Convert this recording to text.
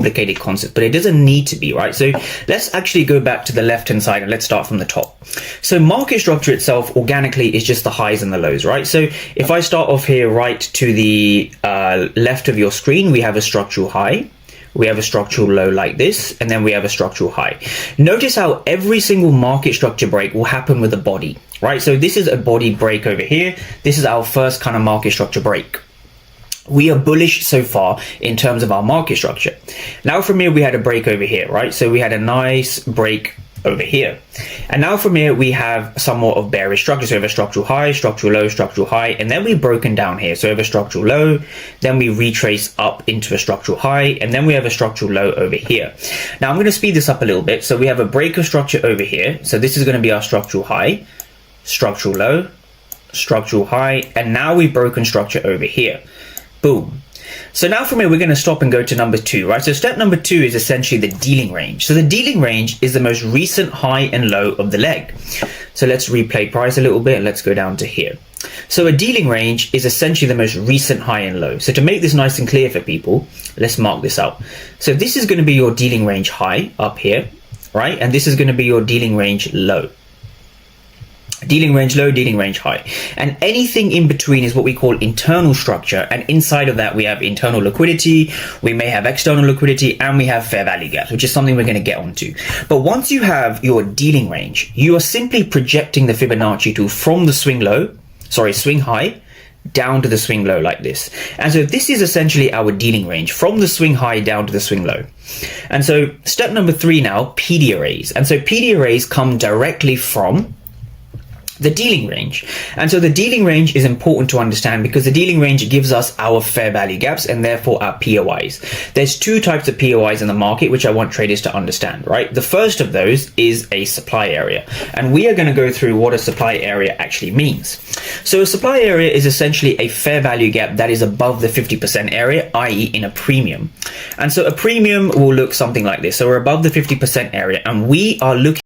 complicated concept, but it doesn't need to be, right? So let's actually go back to the left hand side and let's start from the top. So market structure itself organically is just the highs and the lows, right? So if I start off here right to the left of your screen, we have a structural high, we have a structural low like this, and then we have a structural high. Notice how every single market structure break will happen with a body, right? So this is a body break over here. This is our first kind of market structure break. We are bullish so far in terms of our market structure. Now from here, we had a break over here, right? So we had a nice break over here. And now from here, we have somewhat of bearish structure. So we have a structural high, structural low, structural high, and then we've broken down here. So we have a structural low, then we retrace up into a structural high, and then we have a structural low over here. Now I'm going to speed this up a little bit. So we have a break of structure over here. So this is going to be our structural high, structural low, structural high, and now we've broken structure over here. Boom. So now from here, we're going to stop and go to number 2, right? So step number 2 is essentially the dealing range. So the dealing range is the most recent high and low of the leg. So let's replay price a little bit and let's go down to here. So a dealing range is essentially the most recent high and low. So to make this nice and clear for people, let's mark this out. So this is going to be your dealing range high up here, right? And this is going to be your dealing range low. Dealing range low, dealing range high, and anything in between is what we call internal structure, and inside of that we have internal liquidity, we may have external liquidity, and we have fair value gaps, which is something we're going to get onto. But once you have your dealing range, you are simply projecting the Fibonacci tool from the swing high down to the swing low like this. And so this is essentially our dealing range from the swing high down to the swing low. And so step number 3 now, PD arrays. And so PD arrays come directly from the dealing range. And so the dealing range is important to understand because the dealing range gives us our fair value gaps and therefore our POIs. There's 2 types of POIs in the market which I want traders to understand, right? The first of those is a supply area, and we are going to go through what a supply area actually means. So a supply area is essentially a fair value gap that is above the 50% area, i.e. in a premium. And so a premium will look something like this. So we're above the 50% area and we are looking